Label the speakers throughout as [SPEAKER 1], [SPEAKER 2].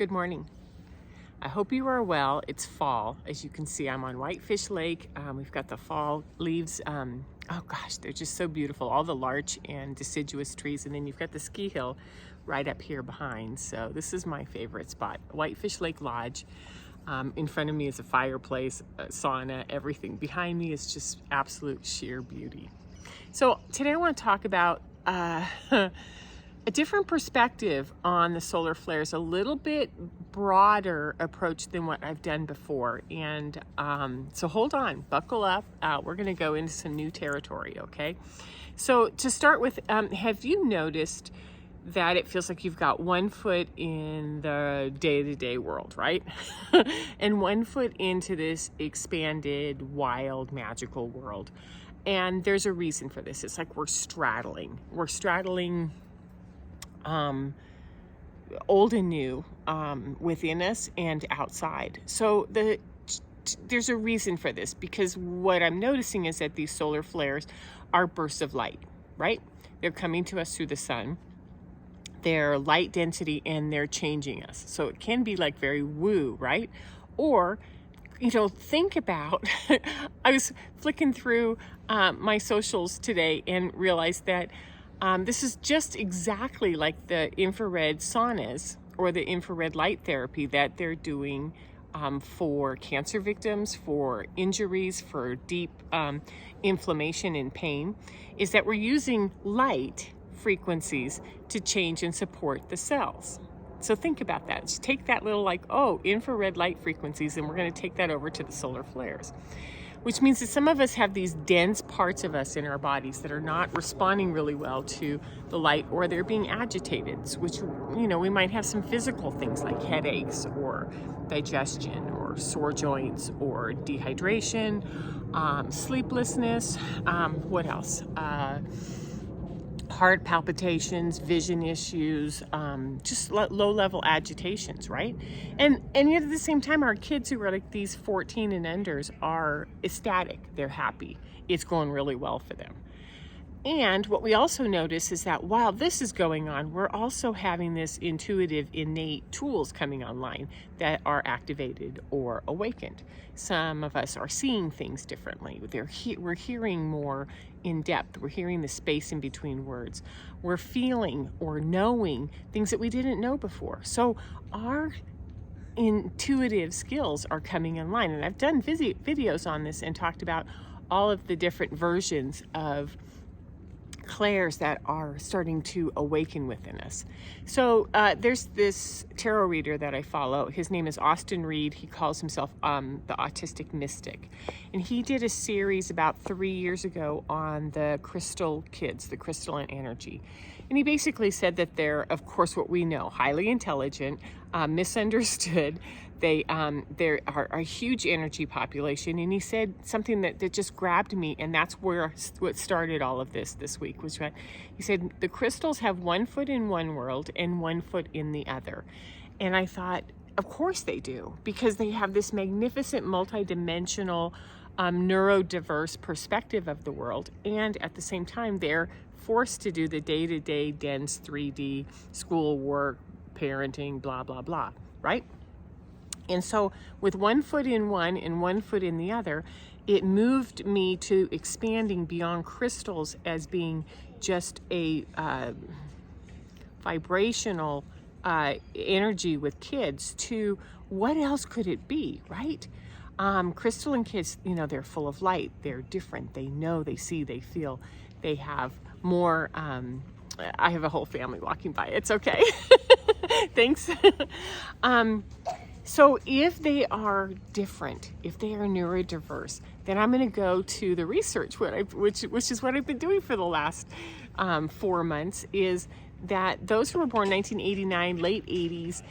[SPEAKER 1] Good morning. I hope you are well. It's fall. As you can see, I'm on Whitefish Lake. We've got the fall leaves. Oh gosh, they're just so beautiful. All the larch and deciduous trees. And then you've got the ski hill right up here behind. So this is my favorite spot, Whitefish Lake Lodge. In front of me is a fireplace, a sauna, everything. Behind me is just absolute sheer beauty. So today I want to talk about a different perspective on the solar flares, a little bit broader approach than what I've done before. And so hold on, buckle up. We're going to go into some new territory, okay? So to start with, have you noticed that it feels like you've got 1 foot in the day-to-day world, right? And 1 foot into this expanded, wild, magical world. And there's a reason for this. It's like we're straddling old and new within us and outside. So there's a reason for this, because what I'm noticing is that these solar flares are bursts of light, right? They're coming to us through the sun. They're light density and they're changing us. So it can be like very woo, right? Or, think about, I was flicking through my socials today and realized that this is just exactly like the infrared saunas or the infrared light therapy that they're doing for cancer victims, for injuries, for deep inflammation and pain, is that we're using light frequencies to change and support the cells. So think about that. Just take that little infrared light frequencies, and we're going to take that over to the solar flares. Which means that some of us have these dense parts of us in our bodies that are not responding really well to the light, or they're being agitated, which, we might have some physical things like headaches or digestion or sore joints or dehydration, sleeplessness, what else? Heart palpitations, vision issues, just low-level agitations, right? And yet at the same time, our kids who are like these 14 and unders are ecstatic. They're happy. It's going really well for them. And what we also notice is that while this is going on, we're also having this intuitive, innate tools coming online that are activated or awakened. Some of us are seeing things differently. We're hearing more in depth. We're hearing the space in between words. We're feeling or knowing things that we didn't know before. So our intuitive skills are coming online. And I've done videos on this and talked about all of the different versions of clairs that are starting to awaken within us. So there's this tarot reader that I follow. His name is Austin Reed. He calls himself the Autistic Mystic. And he did a series about 3 years ago on the crystal kids, the crystalline energy. And he basically said that they're, of course, what we know, highly intelligent, misunderstood. They are a huge energy population. And he said something that just grabbed me, and that's what started all of this week, was what he said: the crystals have 1 foot in one world and 1 foot in the other. And I thought, of course they do, because they have this magnificent multidimensional neurodiverse perspective of the world, and at the same time they're forced to do the day-to-day dense 3D school work, parenting, blah blah blah, right? And so with 1 foot in one and 1 foot in the other, it moved me to expanding beyond crystals as being just a vibrational energy with kids to what else could it be, right? Crystalline kids, they're full of light. They're different. They know, they see, they feel. They have more, I have a whole family walking by. It's okay. Thanks. So if they are different, if they are neurodiverse, then I'm going to go to the research, which is what I've been doing for the last 4 months, is that those who were born 1989, late 80s,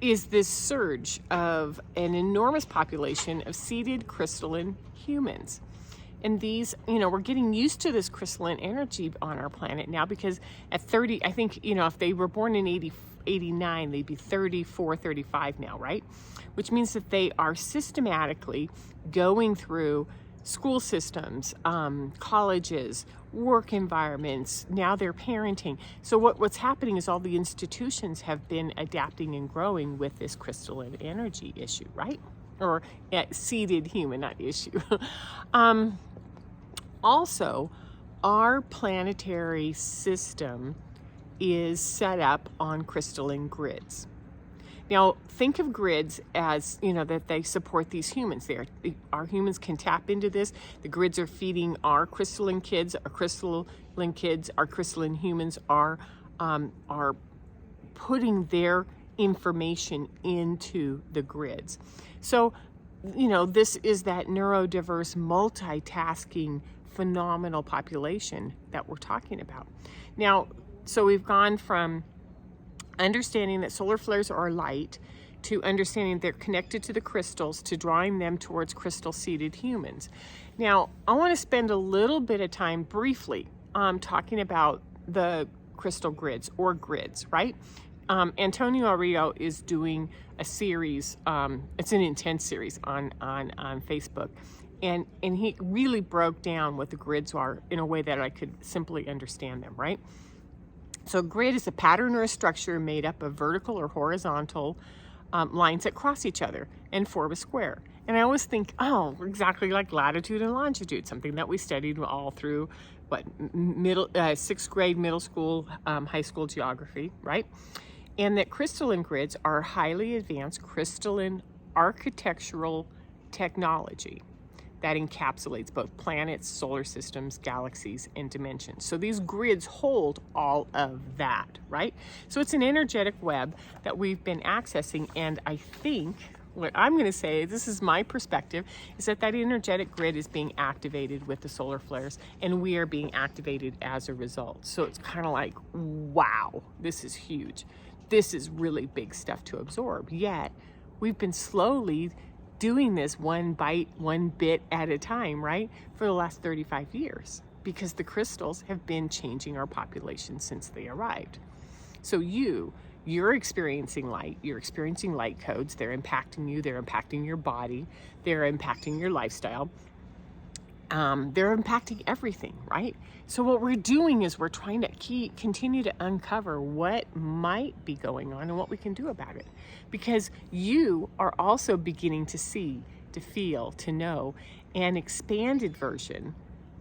[SPEAKER 1] is this surge of an enormous population of seeded crystalline humans. And these, we're getting used to this crystalline energy on our planet now, because at 30, I think, if they were born in 89, they'd be 34, 35 now, right? Which means that they are systematically going through school systems, colleges, work environments, now they're parenting. So what's happening is all the institutions have been adapting and growing with this crystalline energy issue, right? Or seated human, not issue. Also, our planetary system is set up on crystalline grids. Now, think of grids as, that they support these humans. Our humans can tap into this. The grids are feeding our crystalline kids, our crystalline humans are putting their information into the grids. So, this is that neurodiverse, multitasking, phenomenal population that we're talking about. Now, so we've gone from understanding that solar flares are light to understanding they're connected to the crystals, to drawing them towards crystal-seated humans. Now, I want to spend a little bit of time briefly talking about the crystal grids or grids, right? Antonio Arrio is doing a series, it's an intense series on Facebook, and he really broke down what the grids are in a way that I could simply understand them, right? So a grid is a pattern or a structure made up of vertical or horizontal lines that cross each other and form a square. And I always think, exactly like latitude and longitude, something that we studied all through sixth grade, middle school, high school geography, right? And that crystalline grids are highly advanced crystalline architectural technology that encapsulates both planets, solar systems, galaxies, and dimensions. So these grids hold all of that, right? So it's an energetic web that we've been accessing, and I think what I'm going to say, this is my perspective, is that energetic grid is being activated with the solar flares, and we are being activated as a result. So it's kind of like, wow, this is huge. This is really big stuff to absorb. Yet we've been slowly doing this one bit at a time, right? For the last 35 years, because the crystals have been changing our population since they arrived. So you're experiencing light, you're experiencing light codes, they're impacting you, they're impacting your body, they're impacting your lifestyle, they're impacting everything, right? So what we're doing is we're trying to continue to uncover what might be going on and what we can do about it. Because you are also beginning to see, to feel, to know an expanded version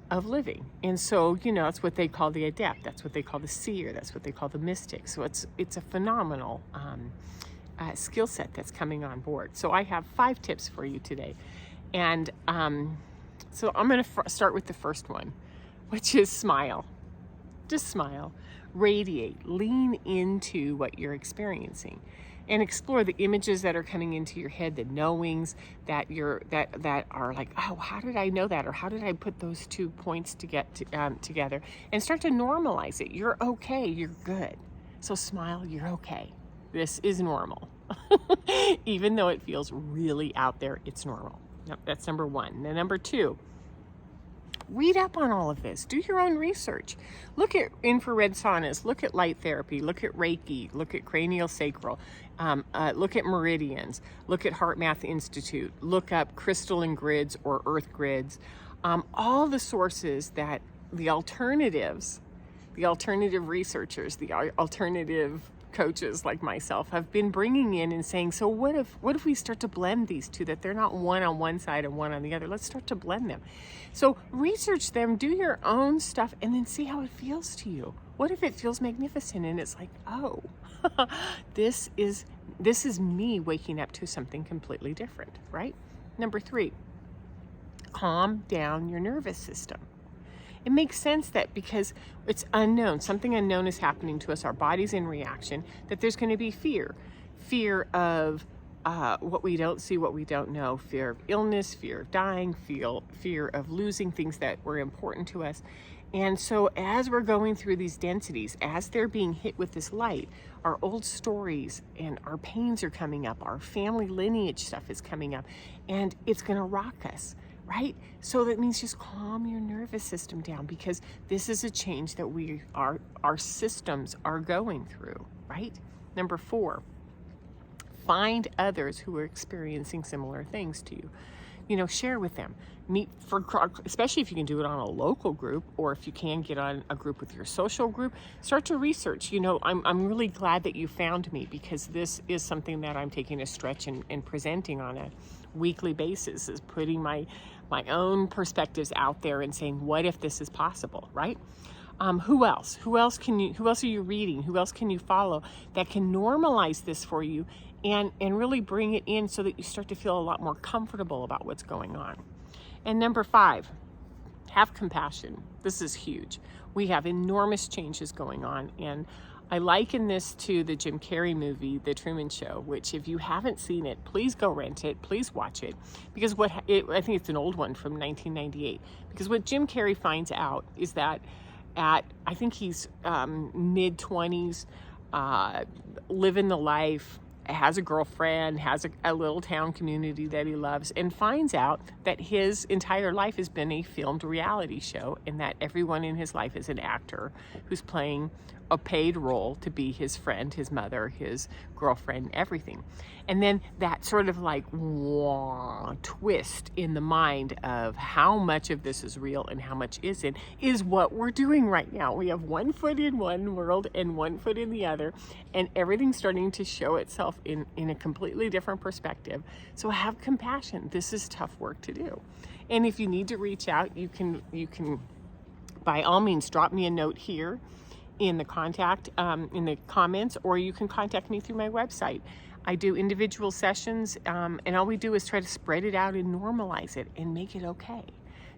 [SPEAKER 1] of living. And so, that's what they call the adept, that's what they call the seer, that's what they call the mystic. So it's a phenomenal skill set that's coming on board. So I have 5 tips for you today. And so I'm going to start with the first one, which is smile. Just smile, radiate, lean into what you're experiencing, and explore the images that are coming into your head, the knowings that are like, oh, how did I know that? Or how did I put those 2 points together? And start to normalize it. You're okay. You're good. So smile. You're okay. This is normal. Even though it feels really out there, it's normal. That's number 1. Now, number 2, read up on all of this. Do your own research. Look at infrared saunas. Look at light therapy. Look at Reiki. Look at cranial sacral. Look at meridians. Look at Heart Math Institute. Look up crystalline grids or earth grids. All the sources that the alternative researchers, the alternative coaches like myself have been bringing in and saying, so what if we start to blend these two, that they're not one on one side and one on the other? Let's start to blend them. So research them, do your own stuff, and then see how it feels to you. What if it feels magnificent and it's like, oh, this is me waking up to something completely different, right? Number 3, calm down your nervous system. It makes sense that because it's unknown, something unknown is happening to us, our body's in reaction, that there's going to be fear of what we don't see, what we don't know, fear of illness, fear of dying, fear of losing things that were important to us. And so as we're going through these densities, as they're being hit with this light, our old stories and our pains are coming up, our family lineage stuff is coming up, and it's going to rock us. Right? So that means just calm your nervous system down, because this is a change that our systems are going through, right? Number 4, find others who are experiencing similar things to you. share with them. Meet especially if you can do it on a local group, or if you can get on a group with your social group, start to research. I'm really glad that you found me, because this is something that I'm taking a stretch and presenting on a weekly basis, is putting my own perspectives out there and saying, what if this is possible, right? Who else? Who else are you reading? Who else can you follow that can normalize this for you and really bring it in so that you start to feel a lot more comfortable about what's going on? And number 5, have compassion. This is huge. We have enormous changes going on, and I liken this to the Jim Carrey movie, The Truman Show, which if you haven't seen it, please go rent it, please watch it, because I think it's an old one from 1998, because what Jim Carrey finds out is that I think he's mid-20s, living the life, has a girlfriend, has a little town community that he loves, and finds out that his entire life has been a filmed reality show, and that everyone in his life is an actor who's playing a paid role to be his friend, his mother, his girlfriend, everything. And then that sort of twist in the mind of how much of this is real and how much isn't, is what we're doing right now. We have one foot in one world and one foot in the other, and everything's starting to show itself in a completely different perspective. So have compassion. This is tough work to do. And if you need to reach out, you can by all means drop me a note here in the in the comments, or you can contact me through my website. I do individual sessions, and all we do is try to spread it out and normalize it and make it okay.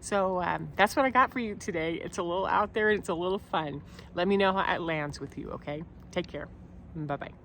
[SPEAKER 1] So that's what I got for you today. It's a little out there, and it's a little fun. Let me know how it lands with you, okay? Take care. Bye-bye.